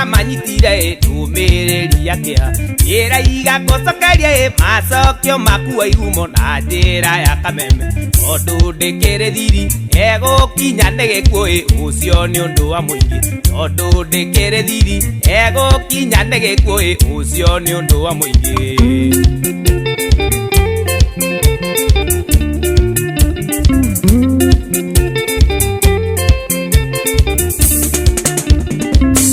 manyitire ndũmĩrĩri yakĩha njĩra igakocokeria macokio maku ihumo na njĩra ya kameme tondũ ndĩkĩrĩ thiri egũkinya nĩ gĩkuũ ũcio nĩ ũndũ wa mũingĩ tondũ ndĩkĩrĩ thiri egũkinya nĩ gĩkuũ ũcio nĩ ũndũ wa mũingĩ.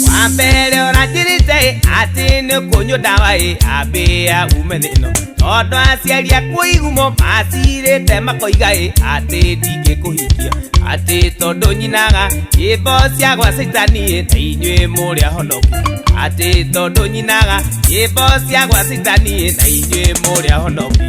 Wambere ũranjĩrĩte atĩ nĩ kũnyua ndawa ambĩa ume thĩno tondũ aciari aku ihumo macirĩte makoiga atĩ ndingĩkũhikia atĩ tondũ nyinaga nyĩmbo cia gwa Caitani na inyuĩ mũrĩ ahonoku atĩ tondũ nyinaga nyĩmbo cia gwa Caitani na inyuĩ mũrĩ ahonoku.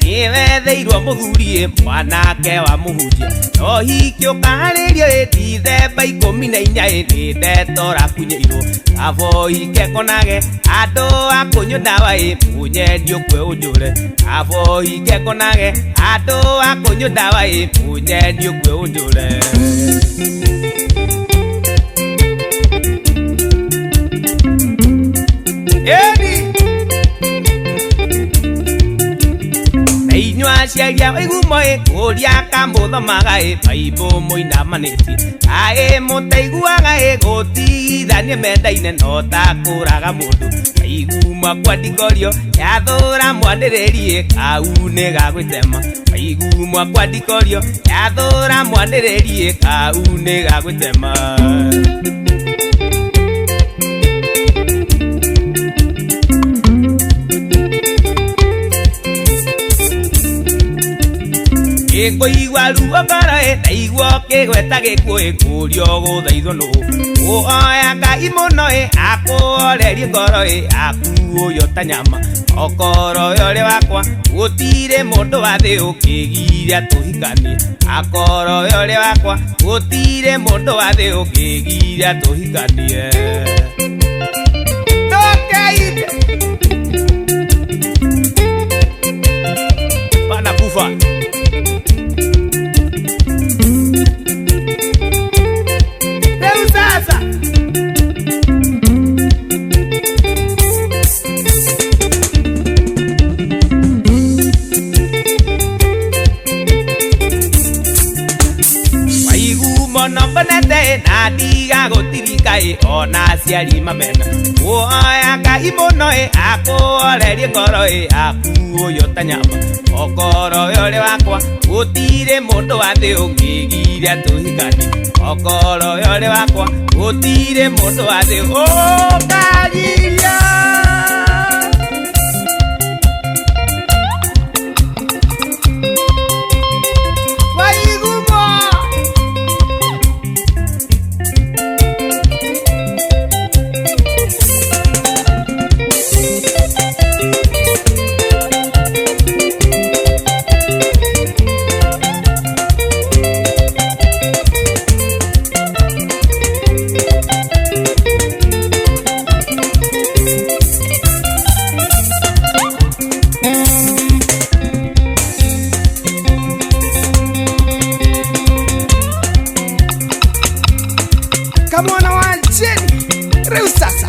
Nĩwetheirwo mũthuri mwanake wa mũhunjia no hiki ũkaharĩrio Dithemba 14 nĩ ndeto rakunyĩirwo abo hikekonage andũ a kũnyua ndawa mũnyendio kwe ũnjũre abo hikekonage andũ a kũnyua ndawa mũnyendio kwe ũnjũre. Inyua ciaria ihumo kũria kamũthomaga Bible mũinamanĩtie aĩ mũtaiguaga gũtigithania mendaine no ta kũraga mũndũ ihumo kwandikorio yathũra mwanĩrĩri kau nĩ gagwĩtema ihumo kwandikorio yathũra mwanĩrĩri kau nĩ gagwĩtema. Ngũigua ruo ngoro ndaigua kĩgweta gĩkuũ kũrio gũthaithwo nũũ ũoya Ngai mũno akũhorerie ngoro aku ũyũ ta nyama okoro yore wakwa gũtirĩ mũndũ wa thĩ ũkĩgiria tũhikanie akoro yore wakwa gũtirĩ mũndũ wa thĩ ũkĩgiria tũhikanie. Bana kufa nongonete na ndiga gũtirika ona aciari mamena ũoya Ngai mũno akũhorerie ngoro aku ũyũ ta nyama okoro yore wakwa gũtirĩ mũndũ wa thĩ ũngĩgiria tũhikanie okoro yore wakwa gũtirĩ mũndũ wa thĩ ũkagiria. Kamwana wanjeni reu sasa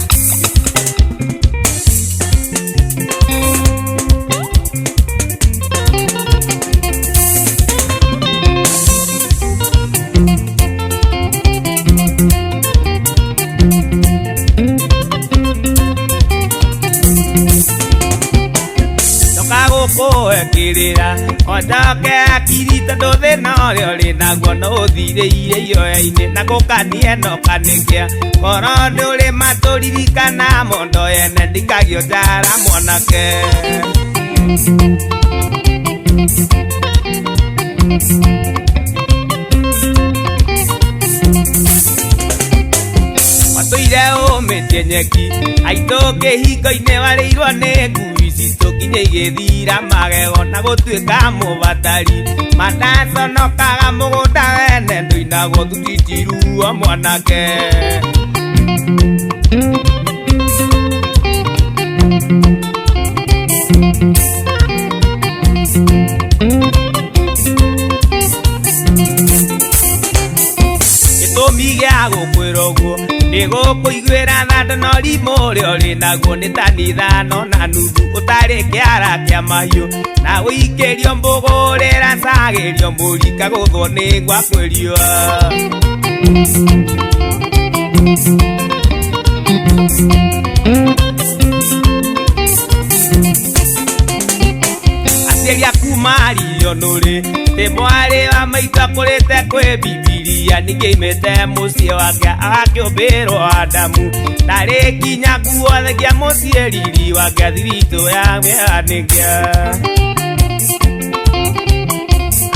kwekirira ondoke akirita nduthina uria uri naguo no uthiriire iroya-ini na gukanie no kanikia koro nduri maturirikana mondo yene ndikagio njara mwanake Watu toire ũmĩtie nyeki aitũ kĩhingo-inĩ warĩirwo nĩ ngui citũ nginya igĩthira magego na gũtuĩka mũbatari madaconokaga mũgũnda wene ndũinagwo thutitiruo mwanake gĩtũmi gĩa gũkwĩra ũguo nĩ gũkũiguĩra thandũ na ũrimũ ũrĩa ũrĩ naguo nĩ tani ithano na nuthu ũtarĩ kĩara kĩa mahiũ na wĩikĩrio mbũgũrĩra cagĩrio mũrika gũthwo nĩ ngwakwĩrio aciari aku maririo nũrĩ tĩ mwarĩ wa maitũ akũrĩte kwĩ bibilia ningĩ imĩte mũciĩ wake agakĩũmbĩrwo Adamu ndarĩ kinya guothe mũciĩ riri wake thiritũ ya mĩanĩkia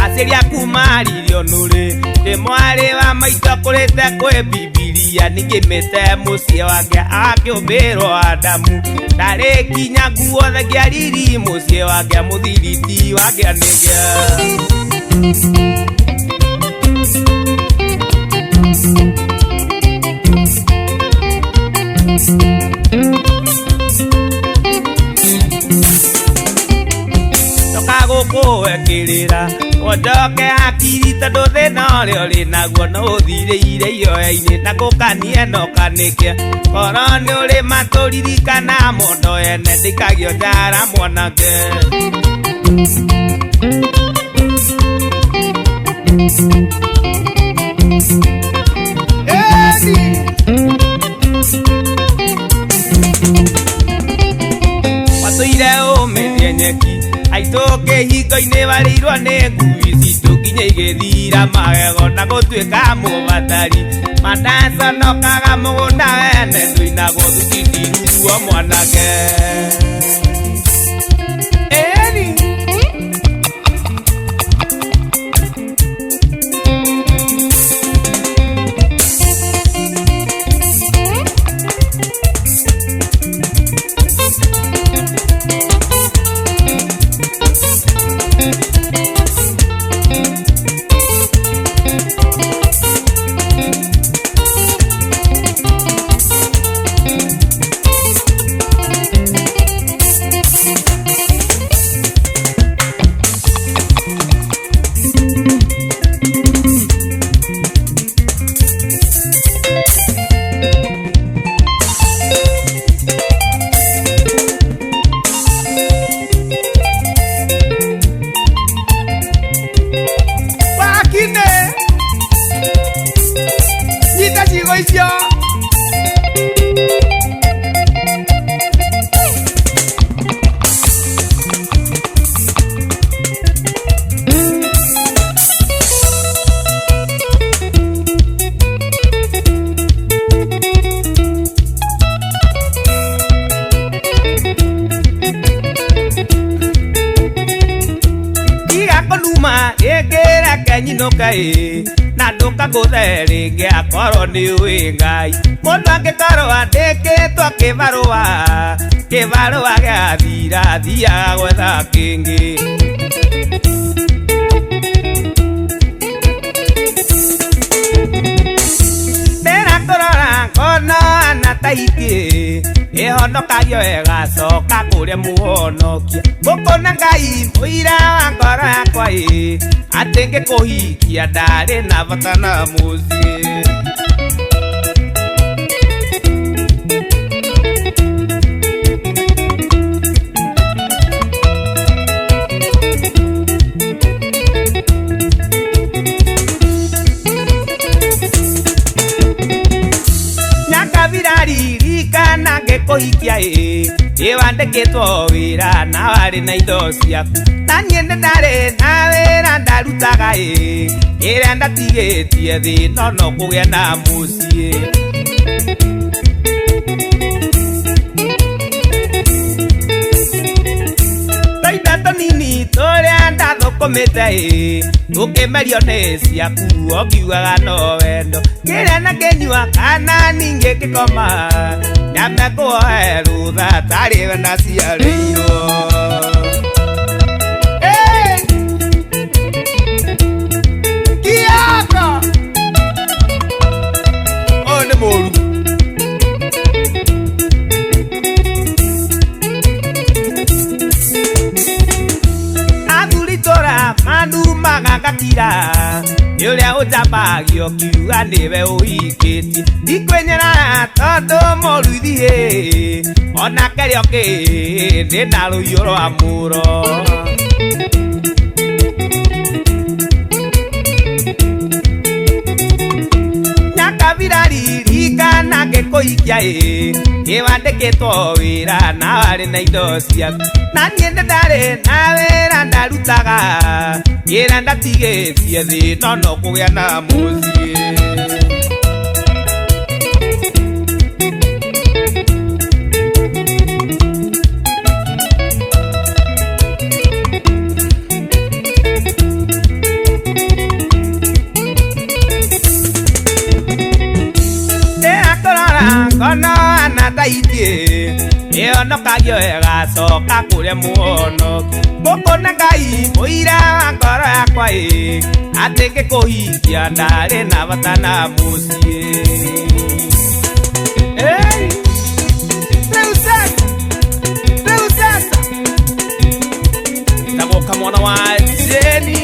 aciari aku maririo nũrĩ tĩ mwarĩ wa maitũ akũrĩte kwĩ bibilia ningĩ imĩte mũciĩ wake agakĩũmbĩrwo Adamu ndarĩ kinya guothe riri mũciĩ wake mũthiriti wake anĩkia gũkũwekĩrĩra wonjoke hakiri tondũ thĩna ũrĩa ũrĩ naguo no ũthirĩire ihoya-inĩ na gũkanie no kanĩke korwo nĩ ũrĩ matũririkana mondo ene ndĩkagio njara mwanake watũire ũmĩtie nyeki aitũ kĩhingo-inĩ warĩirwo nĩ ngui citũ nginya igĩthira magego na gũtuĩka mũbatari madaconokaga mũgũnda wene ndũinagwo thutitiruo mwanake na ndũkagũthe rĩngĩ akorwo nĩ ũĩ Ngai mũndũ angĩkorwo andĩkĩtwo kĩbarũa gĩathira athiaga gwetha kĩngĩ ndĩrakũrora ngona ana ta ingĩ ĩhonokagio wega coka kũrĩa mũhonokia gũkũna Ngai mũira wa ngoro yakwa atĩ ngĩkũhikia ndarĩ na bata na mũciĩ nyakabiraririkana ngĩkũhikia wandĩkĩtwo wĩra na warĩ na indo ciaku na niĩ ndarĩ na wĩra ndarutaga ĩrĩa ndatigĩtie thĩ no kũgĩa na mũciĩ tũinda tũnini tũrĩa ndathũkũmĩire komete tukimerio nĩ ciaku okiugaga no wendo kĩrĩa na kĩnyua kana ningĩ gĩkoma nyambe kũhe rũtha tarĩ wenda ciarĩirwo. Kiaka o nĩ mũru athuritũra mandumaga gakira nĩ ũrĩa ũtambagio kiuga nĩwe ũhingĩtie ndikwĩnyera tondũ mũruithie onake rĩoke ndĩna rũhiũ rwa mũro. Ririkana ngĩkũhikia kĩwandĩkĩtwo wĩra na warĩ na indo ciaku na niĩ ndarĩ na wĩra ndarutaga wĩra ndatigĩtie thĩ no kũgĩa na mũciĩ. Kono anataitie ĩonokagio ĩgacoka kũrĩa muonoki ngũkũna Ngai mũira wa ngoro yakwa atĩ ngĩkũhikia ndarĩ na bata na mũciĩ. Rĩu sasa ndagũka mwana wa Jeni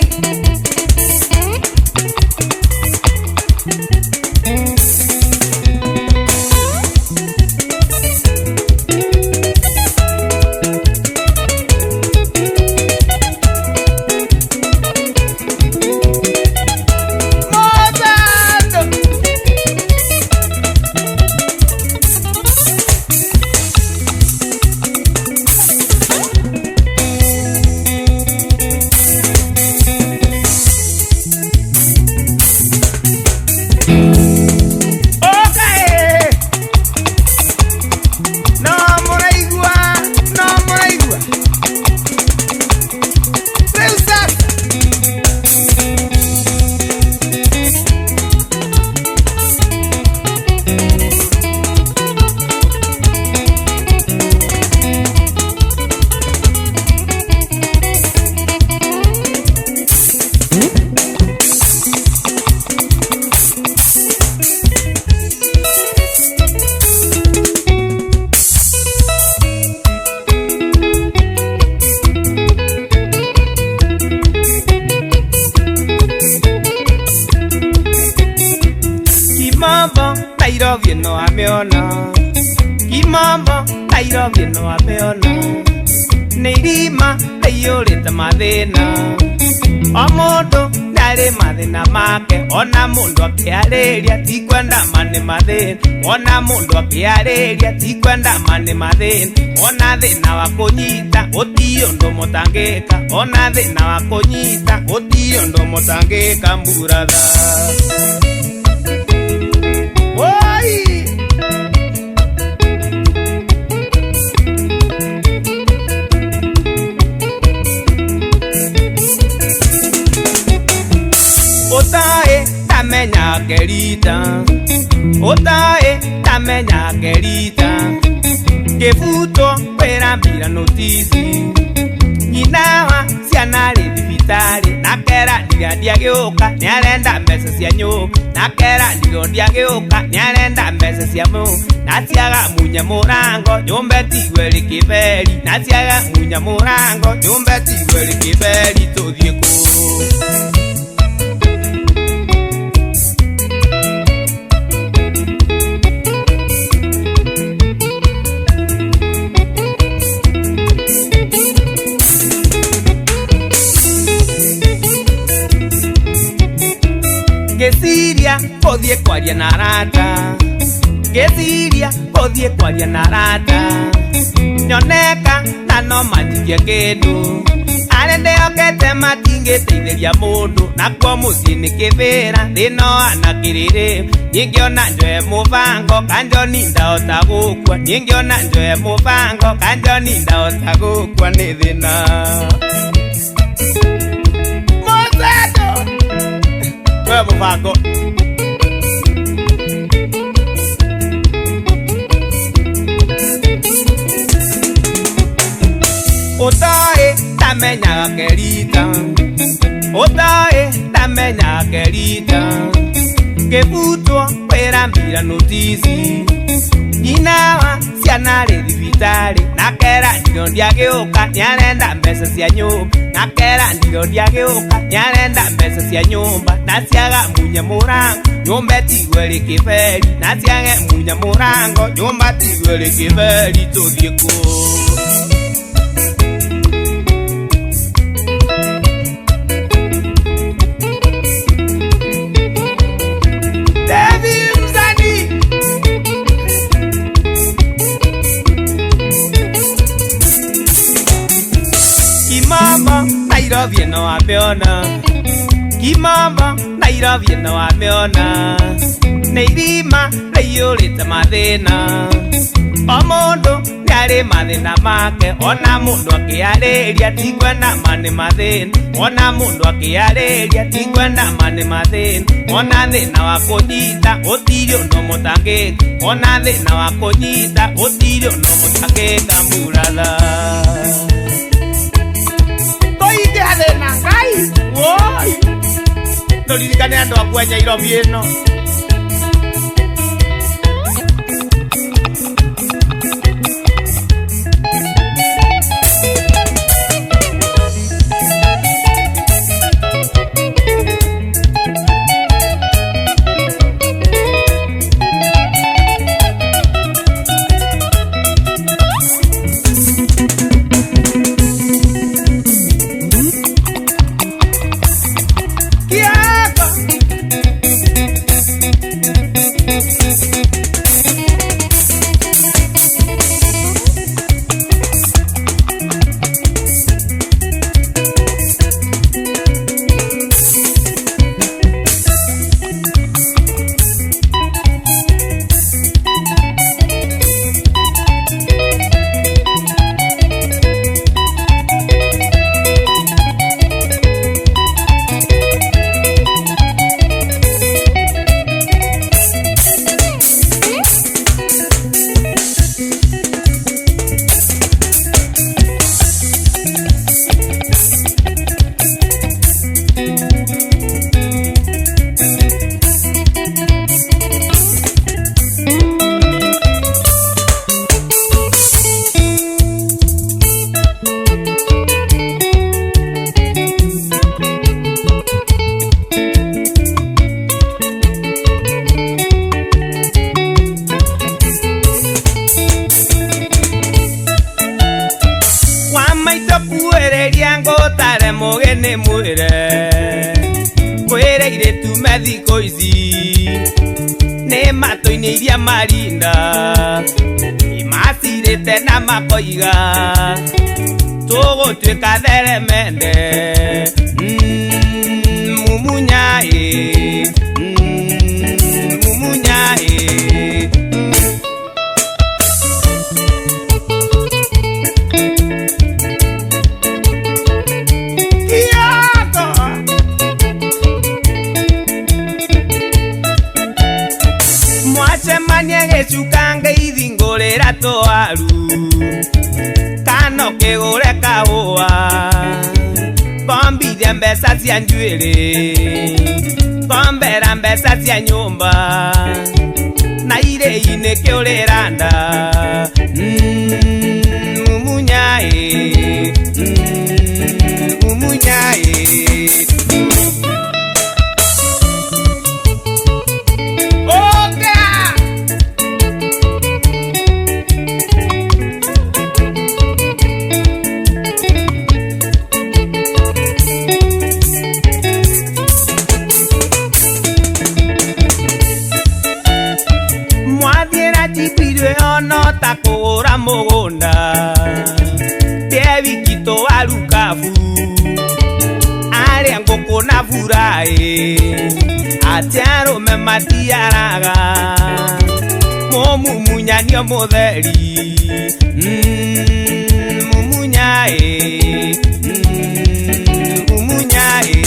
Nairobi no ameona Kimambo Nairobi no ameona Neirima ayurĩte mathĩna o mũndũ ndarĩ mathĩna make ona mũndũ akĩarĩria ti kwenda mane mathĩna ona mũndũ akĩarĩria ti kwenda mane mathĩna ona thĩna wa kũnyita gũtirĩ ũndũ mũtangĩka ona thĩna wa kũnyita gũtirĩ ũndũ mũtangĩka mburatha. Otae tamenya gerita Otae tamenya gerita Kefuto pera mira notisi Inawa siana ribitari Nakera ndigandia gĩũka nĩarenda mbeca cia nyũmba Nakera ndigandia gĩũka nĩarenda mbeca cia mũndũ Natiaga munya mũrango nyũmba tigwe rĩkĩberi Natiaga munya mũrango nyũmba tigwe rĩkĩberi tũthiĩ kũ. Gesiria podie kwaria na rata Gesiria podie kwaria na rata Nyoneka na no manjikia kĩndũ Arende okete matingĩteithĩria mũndũ Nakwo mũciĩ nĩ kĩbĩra thĩna ana kĩrĩrĩ Ningĩona njoe mũbango kanjoni ndahota gũkua Ningĩona njoe mũbango kanjoni ndahota gũkua nĩ thĩna. we mubango Otae tamenya kerita Otae tamenya kerita Kebutwa pera mbira notisi Inawa sianare divitari Nakera ndiro ndiageuka Nyarenda mbesa sia nyumba Nakera ndiro ndiageuka Nyarenda mbesa sia nyumba Nasiaga munya murango Nyumba tigwele kiferi Nasiaga munya murango Nyumba tigwele kiferi Todhieko Kimamba Nairobi no ameona Kimamba Nairobi no ameona Neirima Leiyurita mathina Omondo Niare mathina make Ona mundu akiareria Tikwenda mane mathina Ona mundu akiareria Tikwenda mane mathina Ona thina wa kunyita Utirio no mutangika Ona thina wa kunyita Utirio no mutangika Muratha Ide adena kai woi Ndoririkane andu akwa Nairobi eno Mogene muere Kwere ire tu mediko izi Ne mato iniria marinda Imasire tena makoiga Togo tueka dere mende Mumunyae Mumunyae Manyege chukanga idhingorera toaru Kano kegore kaoa Kombithia mbesa cia njuere Kombera mbesa cia nyumba Na irei-ini kiuriranda Mumunyae Mumunyae Takora mogunda Tevi kito alukafu Ale ngoko na furae Atiaro me matiaraga Momu munyani omoderi Mumunyae Mumunyae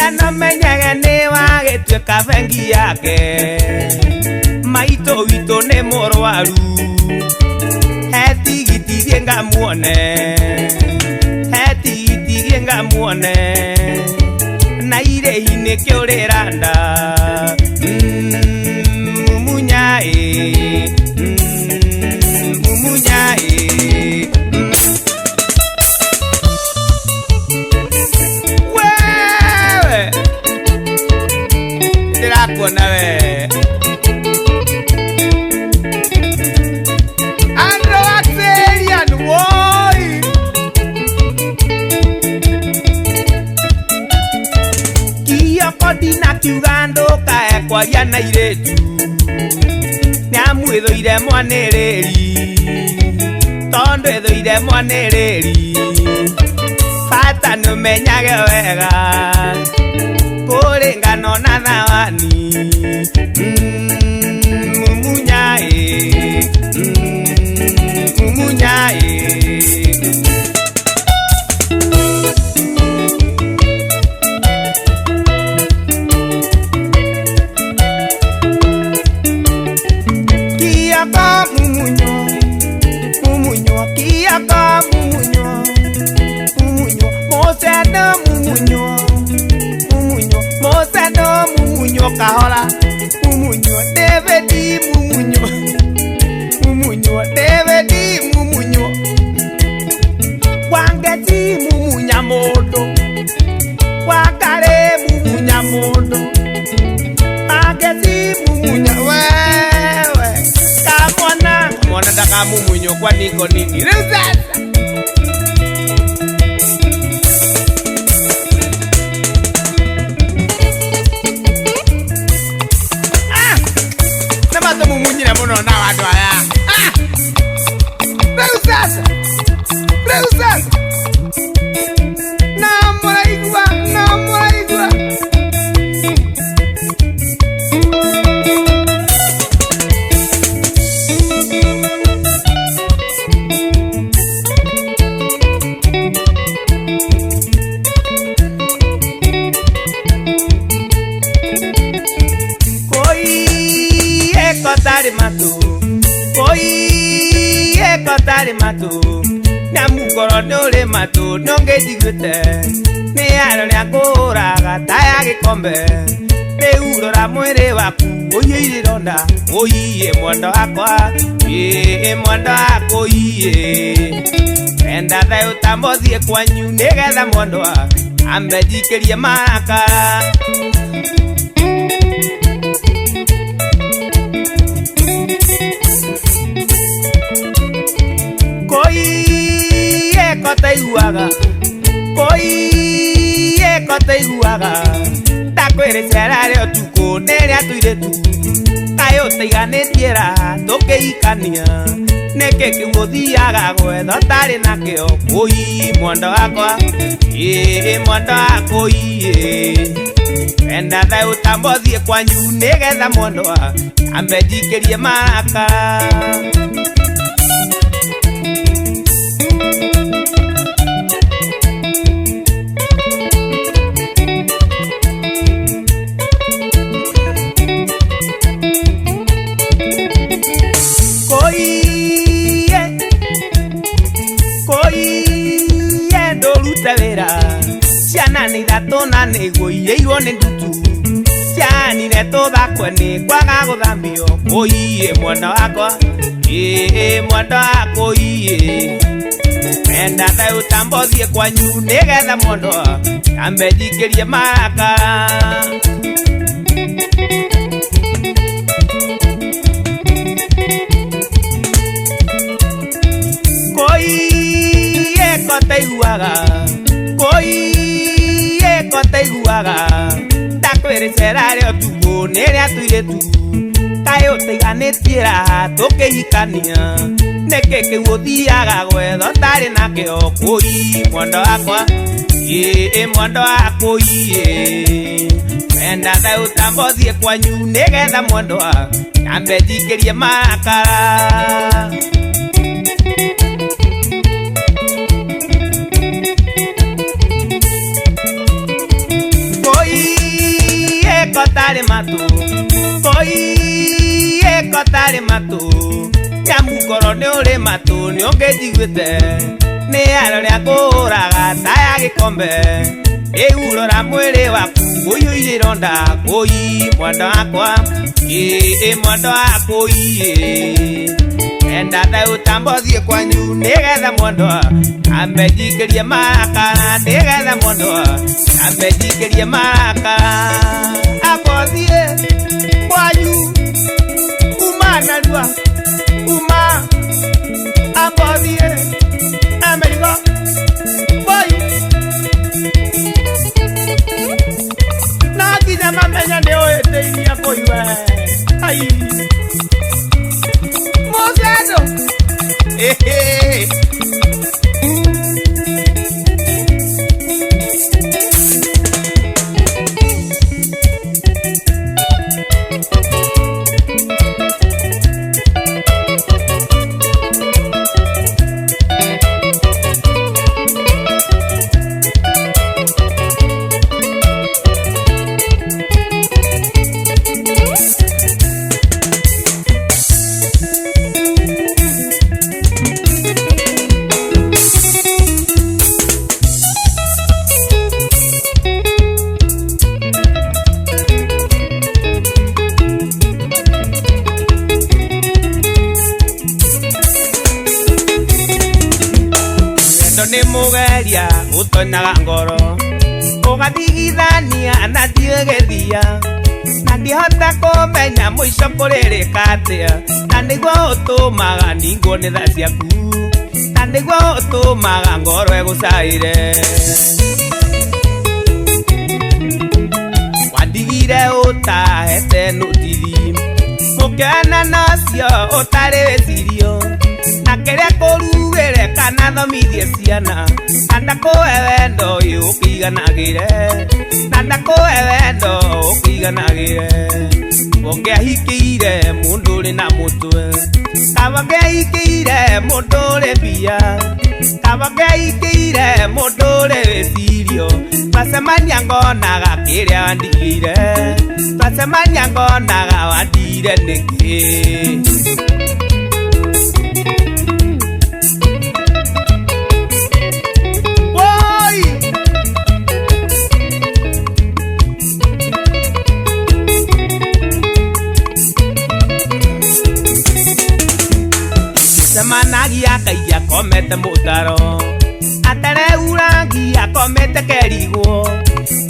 Kana menyage ni wagituika bengi yake maito wito ni murwaru hetigitigie ngamuone hetigitigie ngamuone na ireini kiuriranda mumunyai mumunyai wewe ndirakuona we Dina kiugando kae kwaria na iretu nyamwithoire mwaniriri tondo ithoire mwaniriri bata numenyage wega kuri ngano na thawani mumunyai mumunyai Kahola mumunyo David mumunyo David mumunyo wangeti mumunya modo wakare mumunya modo wangeti mumunya wewe kamona daka mumunyo kwa niko nini sasa mumunyira muno na watu aya Reusasa na mwaigwa kotari matu nyamugoro nure matu nonge digute ni aro ria kuraga taya gikombe reurora mwiri waku oyiire ronda oyiye mondo akwa mondo akoyiye enda thayo tambothie kwanyu nigetha mondo ambe thikerie maraka kotaiguaga takwĩrĩcera rĩo tuko nĩrĩa tuiretu kayo taiganĩtie raha tũkĩikania nĩkĩ kĩgũthiaga gwetho tarĩ nakĩo kũi mondo wakwa mondo wakũi enda thayũ tambothie kwanyu nĩgetha mondo ambe njikĩrie maraka ciana nĩ ithatũ na nĩigũiĩirwo nĩ ndutu cianire tũthakwe nĩ kwaga gũthambio kũiĩ mwana wakwa mwana wakũiĩ enda thayũ tambothie kwanyu nĩgetha mondo ambe njikĩrie maraka kotaiguaga takwĩrĩcera rĩo tuko nĩrĩa tuiretu kayo taiganĩtie raha tũkĩhikania nĩkĩ kĩgũthiaga gwetho tarĩ nakĩo kũi mondo wakwa mondo wakũi enda thayũ tambothie kwanyu nĩgetha mondo ambe njikĩrie marakara tari matu koi eko tari matu nyamukoro ni uri matu ni ungejiguite ni aroria kuraga taya gikombe Eulora mwere waku Uyu ilironda Koi mwanda wakwa Mwanda wakoi Enda thau tambothie kwanyu Nigetha mwanda Amejikerie maka Nigetha mwanda Amejikerie maka Abothie kwanyu Uma narua Uma Abothie Amerigo Mamenya ne oete ya koiwe ai Mozado ni mugeria utonyaga ngoro ugathigithania na ndiegethia na ndihota kumenya muico kuririka atia na niguo utumaga ningwo ni tha ciaku na niguo utumaga ngoro egucaire wandigire utahete nutithi mukiana nacio utari wicirio na kiria kurugire kana thomithie ciana na ndakuhe wendo uyu ukiganagire na ndakuhe wendo ukiganagire ungiahikire mundu uri na mutwe kaba ngiahikire mundu uri mbia kaba ngiahikire mundu uri wicirio twacemania ngonaga kiria wandigire twacemania ngonaga wandire niki Semanagia kaia komete mutaro Atare urangia komete kerigo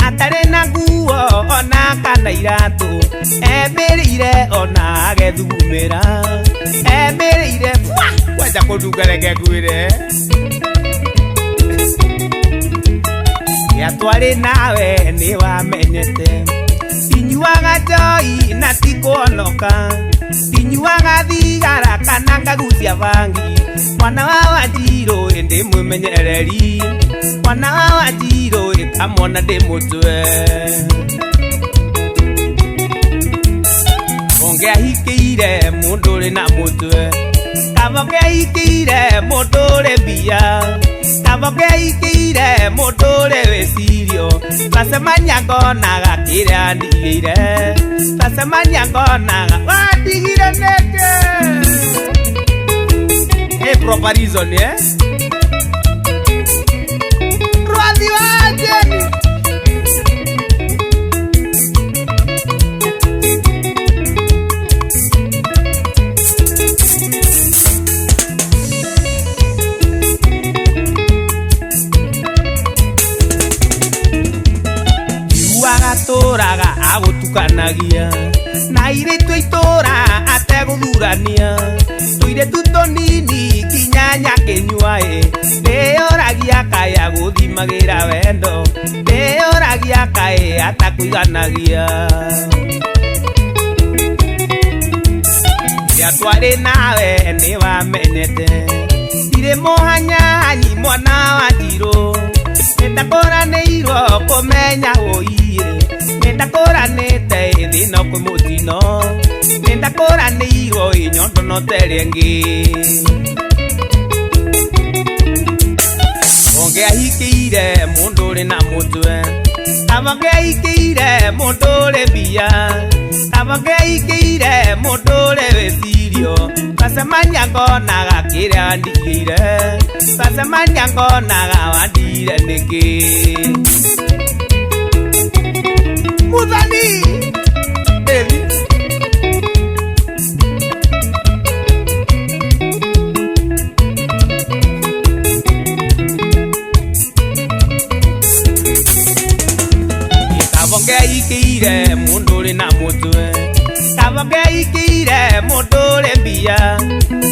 Atare na nguo ona kana iratu Emirire ona agethumira Emirire Waja kudungarege gwire Yatwari nawe ni wamenyete Inyuaga joi na tikuonoka Inyuaga thigara kana ngagucia bangi Mwana wa Wanjiru ndi mwimenyereri Mwana wa Wanjiru kamona ndi mutwe Ungiahikire mundu uri na mutwe Kaba ungiahikire mundu uri mbia Kaba ungiahikire mundu uri wicirio Twacemania ngonaga kiria ndigire Twacemania ngonaga wandigire neke Proper reason, yeah? Rwadi wajeni Iuaga turaga agutukanagia Na iritu itura ateguthurania Tuiretu tonini kinyanya kinyuae Ndeoragia kaya guthimagira wendo Ndeoragia kaya atakuiganagia Yatwari nawe ni wamenyete Ire muhanyanyi mwana wa Wanjiru Nitakoranĩirwo kumenya ũiye Nitakoranĩte thĩna kwĩ mũtino Nitakoranĩirwo inyondo no terengĩ Ungiahikire mundu uri na mutwe Abageikeire mundore bia Abageikeire mundore besirio Pasamanya ngonaga kiria ndire Pasamanya ngonaga wandire niki Muthani Kabageikeire mundore na mutwe Kabageikeire mundore bia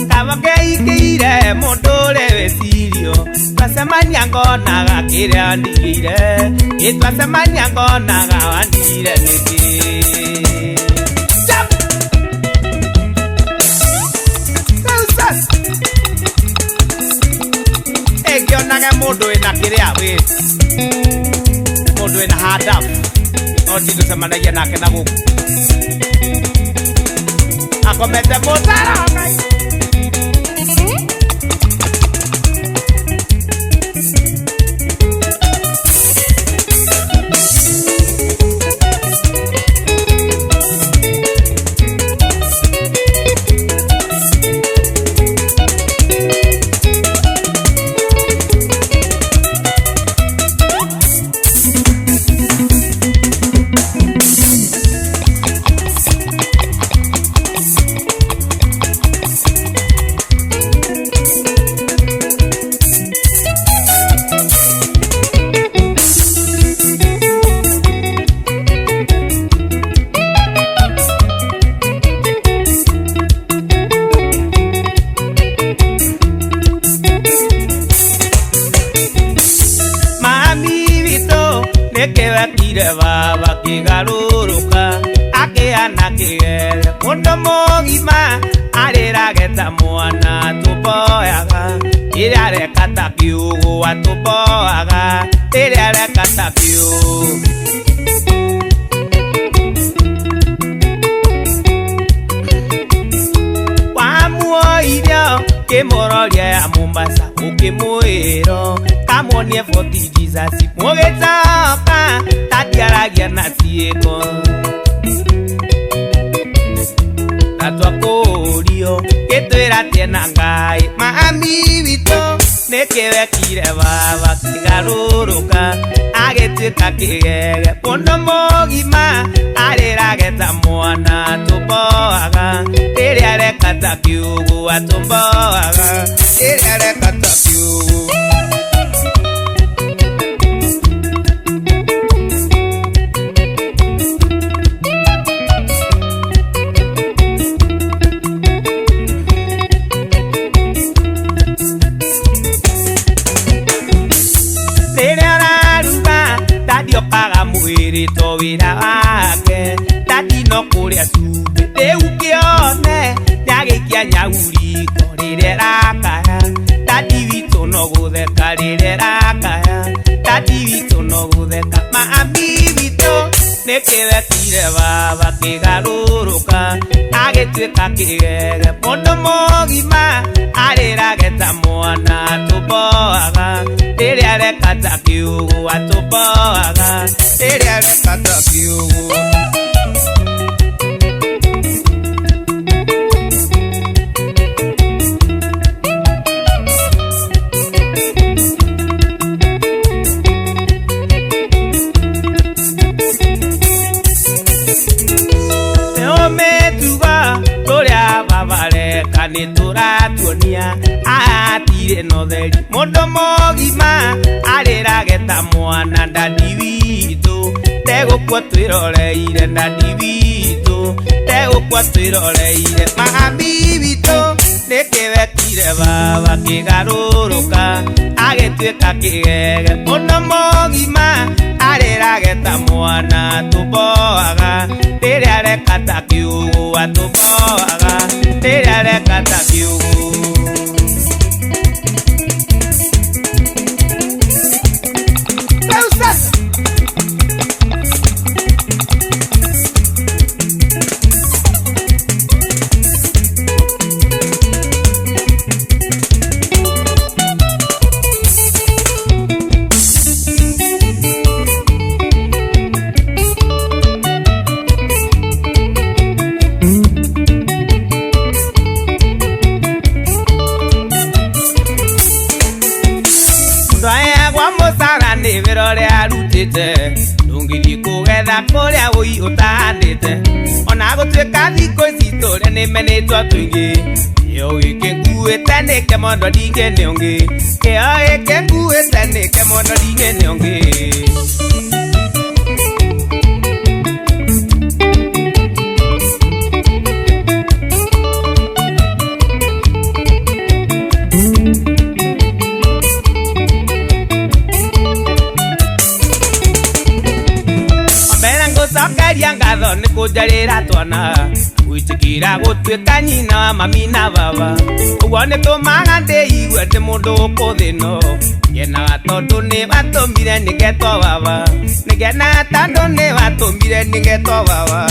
Kabageikeire mundore besirio Pasamanya ngonaga kiria ndire Pasamanya ngonaga wandire niki Egionaga mundu ina kiria we mundu ina hard up no titu semanagia nake na guku akomete mutara ngai Baba kigaruruka akiana kigere mundu mugima arirageta mwana tuboyaga iria rekata kiugu atuboaga iria rekata kiugu wamuoirio kimororia ya Mombasa ukimwiro kamonie foti Jesus mugitoka tatiaragia na cieko Natwakurio kitwira tena ngai Mami wito nikiwekire baba kigaruruka agituika kigege mundu mugima arirageta mwana tuboaga iria rekata kiugu atuboaga iria rekata kiugu Paga mwiri to wira wake Tati no kuria supe Teukione Nyagikia nyauri Korire rakaya Tati wito no gutheka Rire rakaya Tati wito no gutheka Mami wito Nikiwekire baba kigaruruka Agituika kigege mundu mugima arirageta mwana tuboaga iria rekata kiugu atuboaga iria rekata kiugu Nituratuonia atire no theri mundu mugima arirageta mwana ndandi witu tegukwa twiroreire ndandi witu tegukwa twiroreire mami witu nikiwekire baba kigaruruka agituika kigege mundu mugima arirageta mwana tuboaga riria rekata kiugu atuboaga riria rekata kiugu uhandite ndungiri kugetha kuria ui utahandite ona gutuika thikũ ici tũrĩa nĩmenĩtwo tũingĩ kĩo gĩkĩ nguĩte nĩ kĩmondo ndingĩne ũngĩ kĩo gĩkĩ nguĩte nĩ kĩmondo ndingĩne ũngĩ Sokeria ngatho nĩ kũnjarĩra twana gwĩtĩkĩra gũtuĩka nyina wa mami na baba ũguo nĩ tũmaga ndĩigue ndĩ mũndũ ũkũthĩno ngenaga tondũ nĩ watũmire nĩngetwo baba nĩngenaga tondũ nĩ watũmire nĩngetwo baba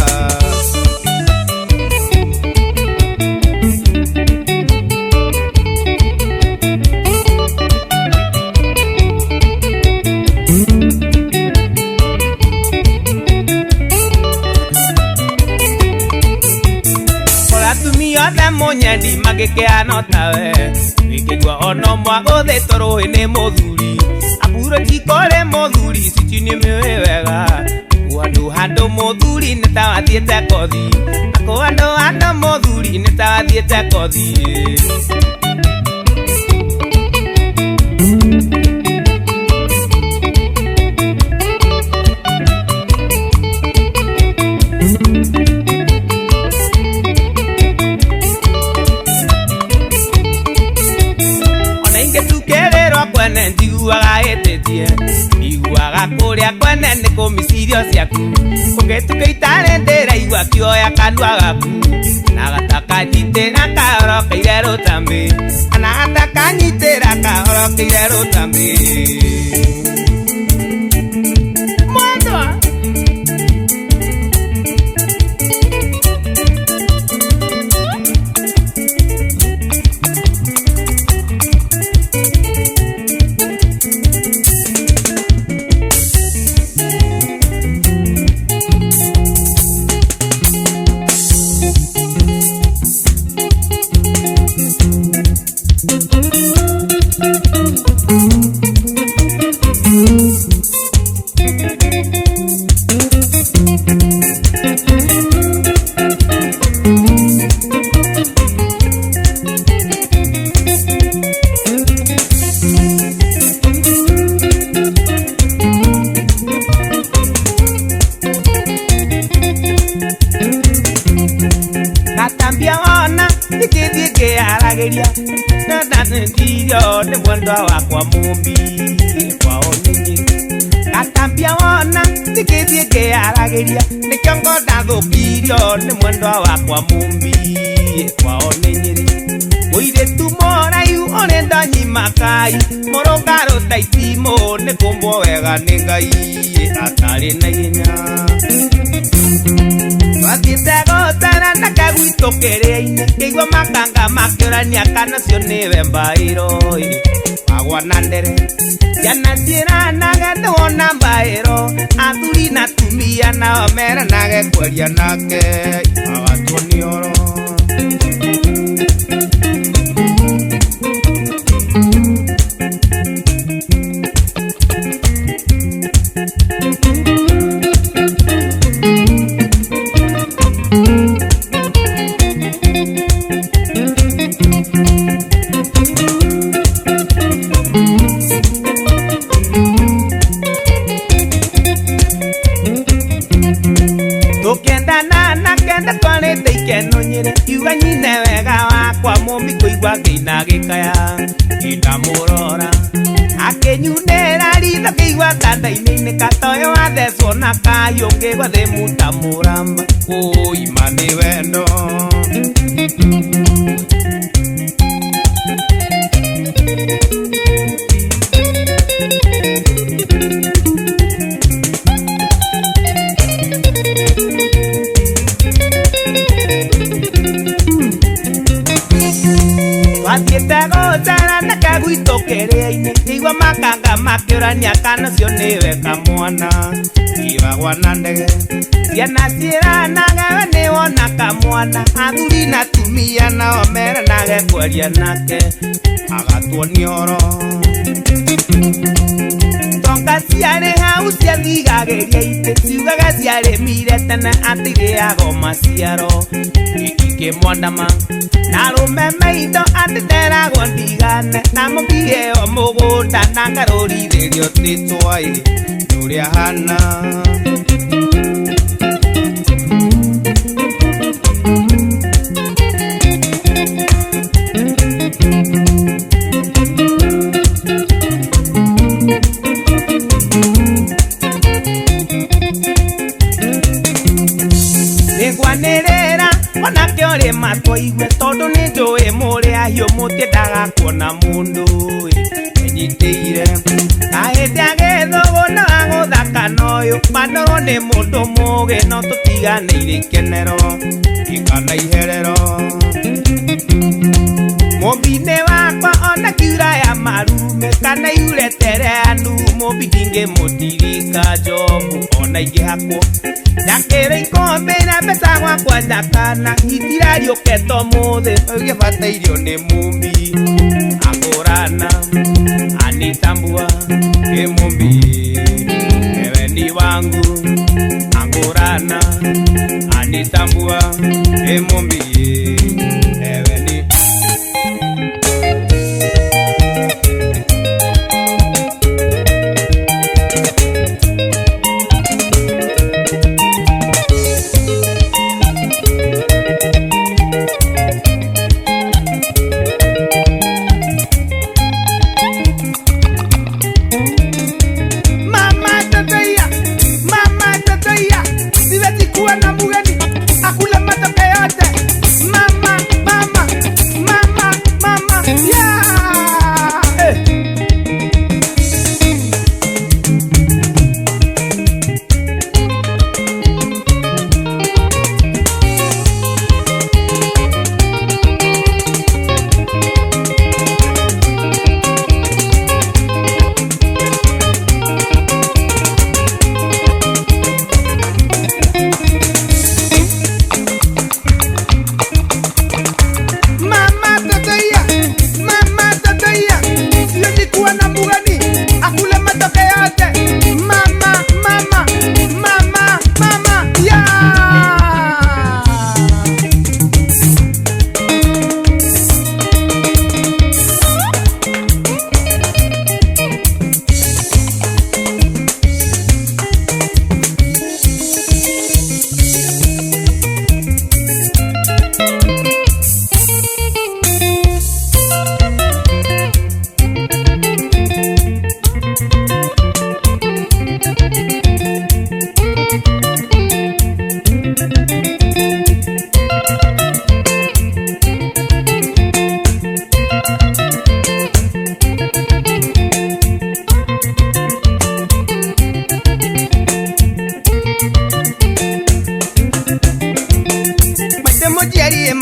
Yothe mũnyendi magĩkĩano tawe wĩkĩgua ono mwagũthĩtwo rũĩ nĩ mũthuri aburo tikore mũthuri cici nĩ mĩũĩ wega handũ mũthuri nĩ ta wathiĩte kothi handũ mũthuri nĩ ta wathiĩte kothi kwene njiguaga ĩtĩtie iguaga kũrĩa kwene nĩ kũmicirio ciaku ũngĩtuka itarĩ ndĩraigua kĩoya kanua gaku na gatakanyitĩra kahorokeire rũtambĩ kana gatakanyitĩra kahorokeire rũtambĩ nĩ mwendwa wakwa mũmbi kwao nĩnyĩ gatambia wona ndĩgĩthiĩ ngĩaragĩria nĩkĩo ndathũkirio nĩ mwendwa wakwa mũmbi kwao nĩnyĩrĩ mũirĩtu mũraihu ũrĩ ndonyima Kai mũrũngarũ ta itimũ nĩ kũmbwo wega nĩ Ngai atarĩ na ihenya twathiĩte gũtara na kagwitũ kĩrĩa-inĩ kĩigua makanga makĩũrania kana cio nĩwe mbaĩro wagwa na ndere ciana ciĩranaga nĩwona mbaĩro athuri na tumia nao meranage kweria nake agatwo nĩ oro Iuga nyine wega wakwa mũmbi kũigua ngĩina gĩkaya ndamũrora akĩnyunĩra ritho kĩigua kanda-inĩ katoyo wathecwo na kahiũ ngĩgua thĩ mũtamũramba ũima nĩ wendo wathiĩte gũtara na kagwitũ kĩrĩa-inĩ kĩigua makanga makĩũrania kana cio nĩwe kamwana igagwa na ndege ciana ciĩranaga we nĩwona kamwana athuri na tumia nao meranage kweria nake agatwo nĩ oro Tonga ciarĩ hau ciathigagĩria itĩ ciugaga ciarĩmire tene atĩ irĩago maciaro ikĩmwandama na rũmeme indo atĩ nderagwo ndigane na mũthie o mũgũnda na ngarũrithĩrio tĩtwaĩ ũrĩa hana Nĩngwanĩrĩra onake ũrĩ matwaigwe tondũ nĩnjũĩ mũrĩa hiũ mũtiendaga kuona mũndũ enyitĩire na hĩndĩ ya gĩthũgũna wa gũthaka n'ũyũ mandorwo nĩ mũndũ mũgĩ no tũtiganĩire ikenero ikana iherero mũmbi-inĩ wakwa ona kiura ya marume kana iure tereanu mũmbi ndingĩmũtirika njomu ona ingĩhakwo Nyakĩrĩ ikombe na mbeca gwakwa nyakana itirariũkĩte mũthĩ ũgĩbatairio nĩ mũmbi agũrana anitambua ĩ mũmbi ewe ni wangu agũrana anitambua ĩ mũmbi ewe ni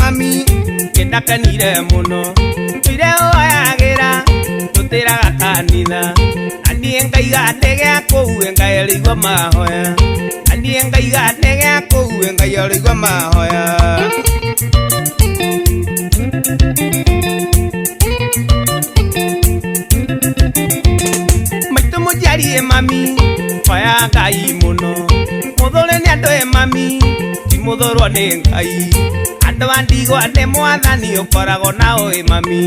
mami kendakanire muno ire oyagera tutiraga kanitha andie ngaiga tege kũu ngai arigwa mahoya andie ngaiga tege kũu ngai arigwa mahoya maitu mujarie mami oya ngai muno muthore ni andu e mami ti muthorwo ni ngai Andu andigwa ne mwathani ukoragwo na oi mami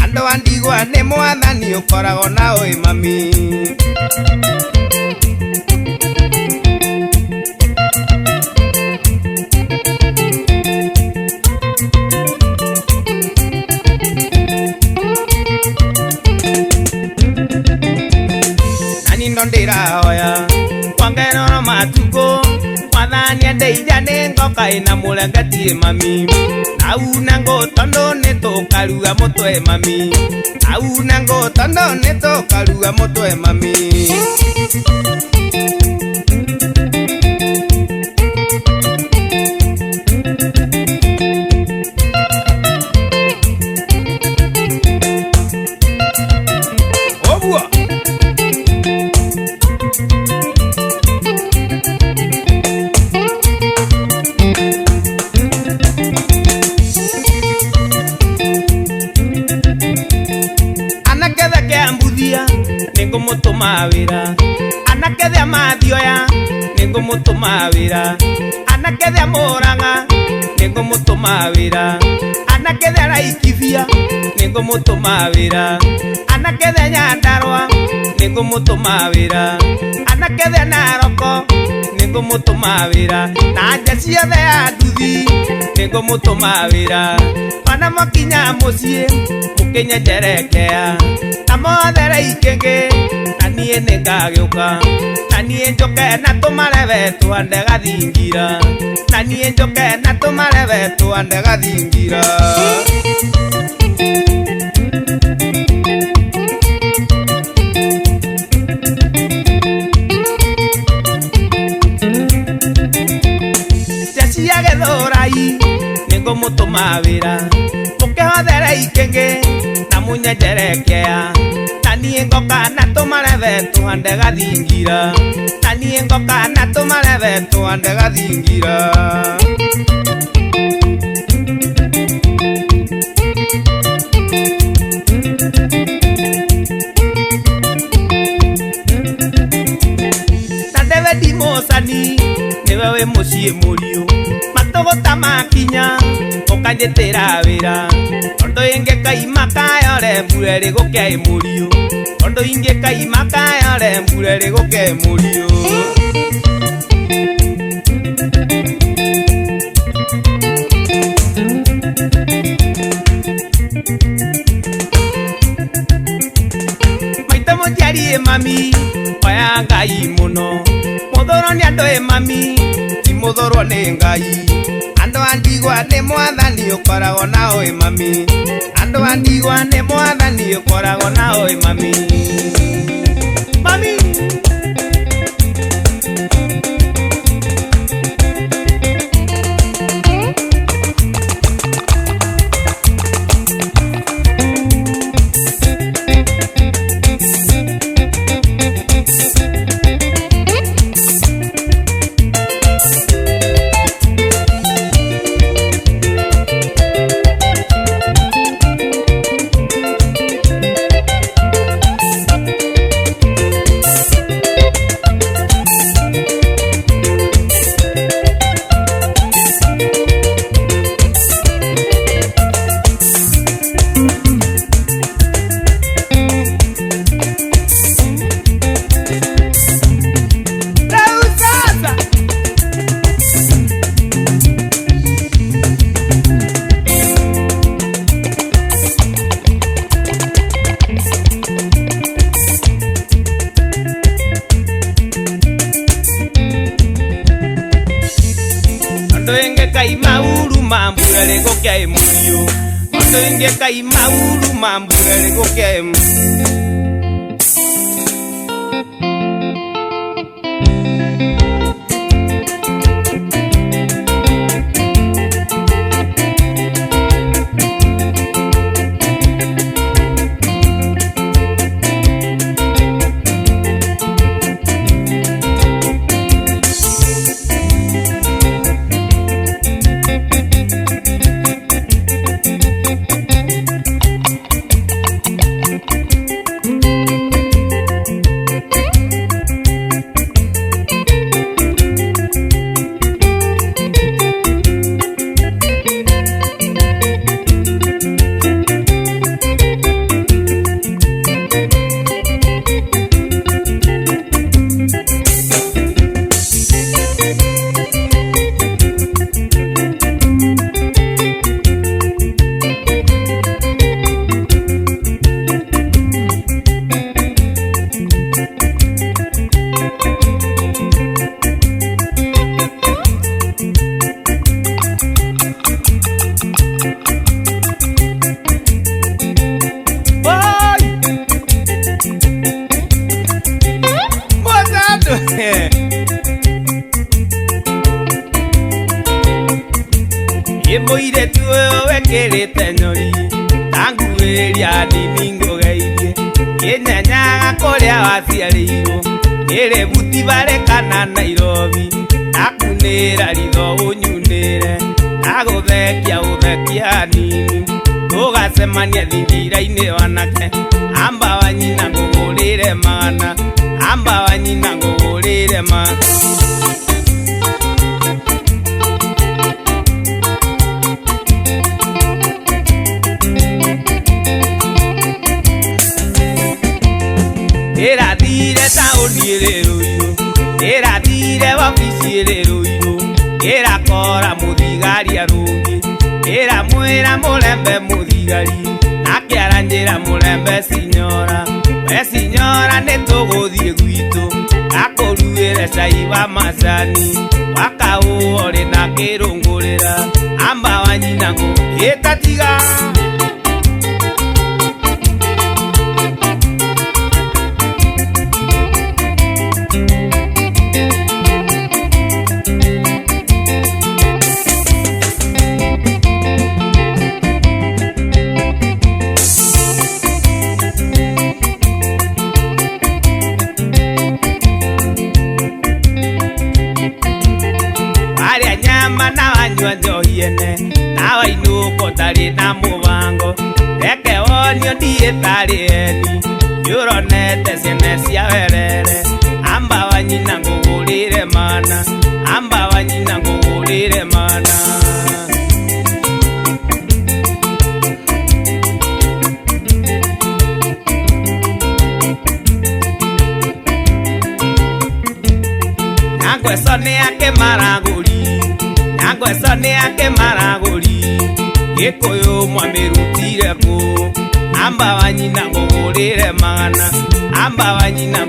Andu andigwa ne mwathani ukoragwo na oi mami Nani ndondira oya kwangeno no matugo Mwathani andeithia ningoka ina mulengatie mami Au nango tondo nitukaruga mutwe mami Au nango tondo nitukaruga mutwe mami Obua Ningo mutuma wira wira anake thea Murang'a ningumutuma wira anake thea Laikipia ningumutuma wira anake thea Nyandarua ningumutuma wira anake thea Naroko ningumutuma wira na nja ciothe ya nduthi ningumutuma wira ona mokinya mucii mukinyenjerekea na mothere ikenge na nie ningagiuka na nie njoke na tumareve twande gathingira na nie njoke na tumareve twande gathingira cia Githurai ningumutuma wira mukihothere ikenge na munyenjerekea na nie ngoka na tumareve twande gathingira na nie ngoka na tumareve twande gathingira na David Musani niwe wi mucii muriu matugota makinya ukanyitira wira ondu ingi kaima kayore mbure riguke muriu ondu ingi kaima kayore mbure riguke muriu maita mujiari mami oya Ngai muno muthoro ni andu mami ti muthoro ni Ngai andu andigwa ni mwathani ukoragwo nao mami andu andigwa ni mwathani ukoragwo nao mami mami riguke muriu ondu ingi kaima uruma mbure riguke Imuire tuyo wekirite nyori tanguiria nini ngugeithie kinyanyaga kuria waciarirwo iri buti barekana Nairobi akunira ritho unyunire aguthekia uthekia nini tugacemania thithira-ini wanake amba wanyina ngugurire mana amba wanyina ngugurire mana mũthigari arũngi ĩra mwĩra mũrembe mũthigari nake aranjĩra mũrembe cinyora we cinyora nĩtũgũthiĩ gwitũ gakũruĩre cai wa macani wakaũore na kĩrũngũrĩra amba wa nyina ngũ ĩtatiga njohiene nawa inuko tari na mubango reke wonio ndie tari eni yuronete ciene cia werere amba wa nyina ngũgũrĩre mana amba wa nyina ngũgũrĩre mana nangweco nĩ ake maragũri Ngweco nĩ ake maragũri Gĩkũyũ mwamĩrutire kũ amba wa nyina ngũgũrĩre mana amba wa nyina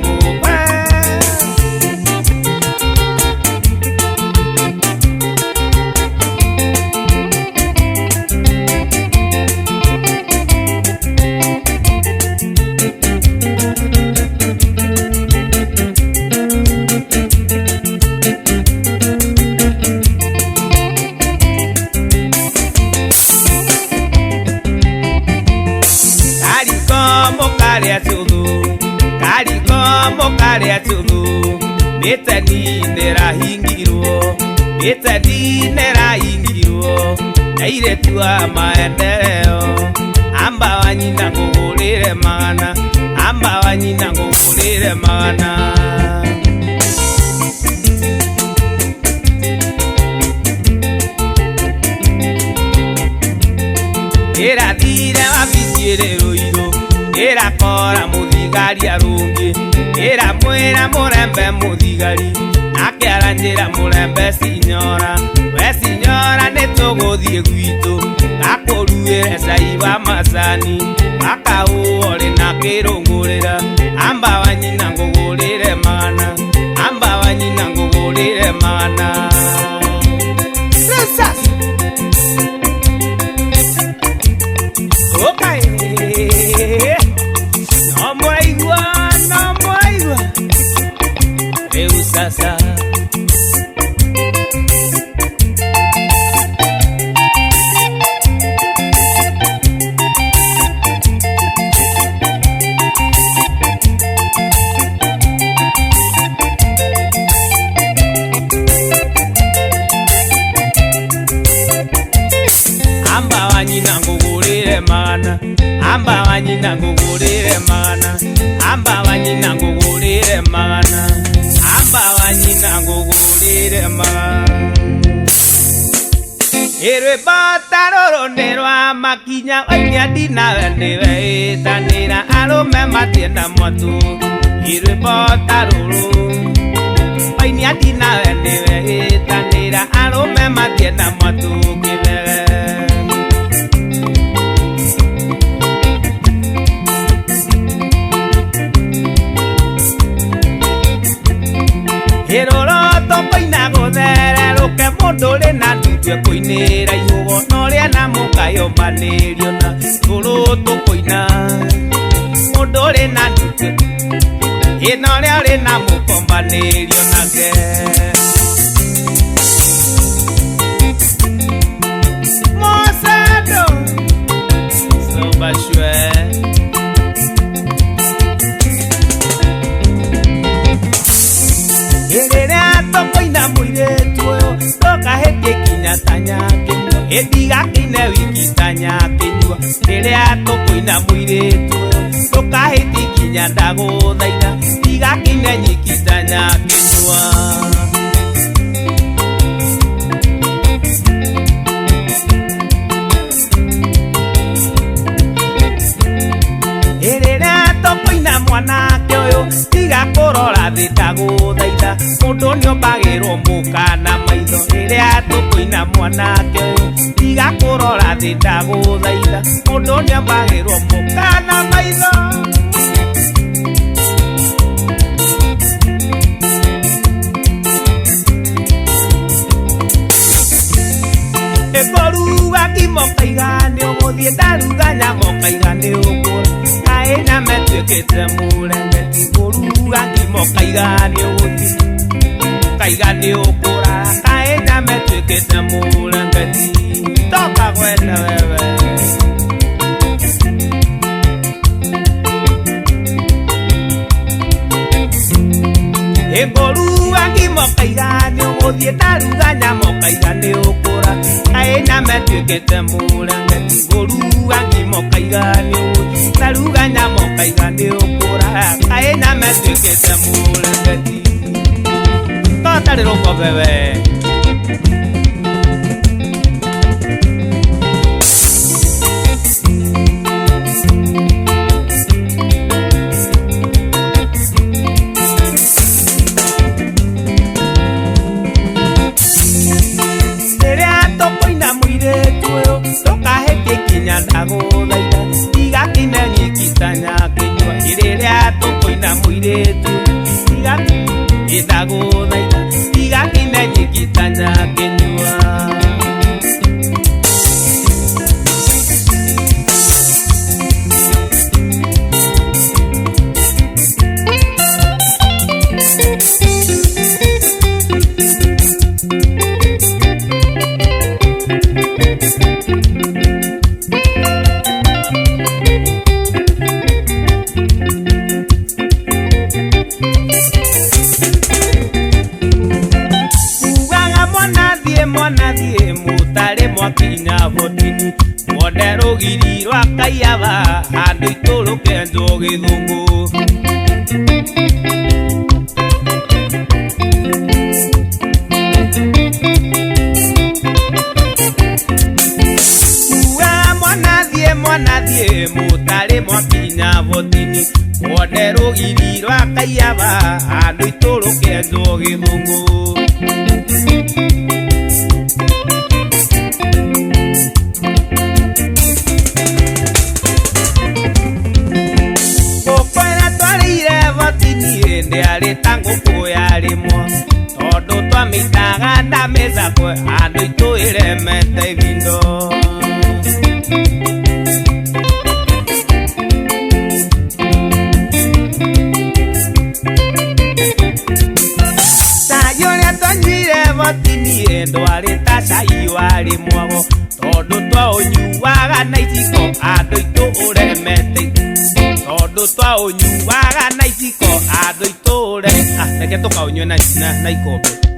Mokaria tudu Betani nerahingirwo Betani nerahingirwo Naire tua maendeleo Amba wa nyina ngũgũrĩre mana amba wa nyina ngũgũrĩre mana Ĩrathire wabici rũirũ ĩrakora mũthigari arũngi ĩra mwĩra mũrembe mũthigari nake aranjĩra mũrembe cinyora we cinyora nĩtũgũthiĩ gwitũ gakũruĩre cai wa macani wakaũore na kĩrũngũrĩra amba wa nyina ngũgũrĩre mana amba wa nyina ngũgũrĩre mana Okay. No muigua Eu sasa Amba wa nyina ngũgũrĩre mana amba wa nyina ngũgũrĩre mana amba wa nyina ngũgũrĩre mana amba wa nyina ngũgũrĩre mana Rwĩmbo rũrũ nĩ rwa makinya oinia ndinawe nĩwe ĩtanĩra arũme matienda mwatũ Rwĩmbo rũrũ oinia ndinawe nĩwe ĩtanĩra arũme matienda mwatũ kĩbere Iroroto koina gũthererũke mũndũ ũrĩ na ndutue kũinĩra ihũgũ norĩa na mũkayũmbanĩrio na tũrũtũ kũina mũndũ ũrĩ na ndutue norĩa ũrĩ na mũkombanĩrio nake Mosendo Sobashwe Tokoina mũirĩtu ũyũ ndũkahĩtie kinya tanya kĩnyua ĩndigakĩine wiki tanya kĩnyua rĩrĩa tũkũina mũirĩtu ũyũ ndũkahĩtie kinya ndagũthaitha ndigakĩine nyiki tanya kĩnyua rĩrĩa tũkũina mwanake ũyũ tiga kũrora thĩ ndagũthaitha mũndũ nĩombagĩrwo mũka na maitho rĩrĩa tukwina mwanake tiga kurora thi ndaguthaitha mundu niambagirwo mukana maitho ekoruga kimokaiga ni uguthie ndaruga nyamokaiga ni ukura kae nyametuikite murenge ikoruga kimokaiga ni uguthie kaiga ni ukura kae nyametuikite murenge toka kwenda wewe ekoruga kimokaiga ni uguthie ndaruga nyamokaiga ni ukura kae nyametuikite murenge ikoruga kimokaiga ni uguthie ndaruga nyamokaiga ni ukura kae nyametuikite murenge totally loco bebé ndaguthaitha tiga kinenyi kitanya kinyua iriria tukwina muiritu tiga ndaguthaitha tiga kinenyi kitanya kinyua mwanathiĩ mũtarĩ mwakinya botini mwonde rũgiri rwa kaiyaba handũ itũrũ kenjwo gĩthũngũ mwanathiĩ mũtarĩ mwakinya botini mwonde rũgiri rwa kaiyaba handũ itũrũ kenjwo gĩthũngũ ndĩarĩ ta ngũkũ yarĩmwo tondũ twamĩitaga ndamĩcakwe andũ itũ ĩremete ivindo cai ũrĩa twanyuire botini ndwarĩ ta cai warĩ mwago tondũ twaũnyuaga na iciko andũ itũ ũremete tondũ twaũnyuaga na iciko andũ itũre reke tũkaũnyue na ikombe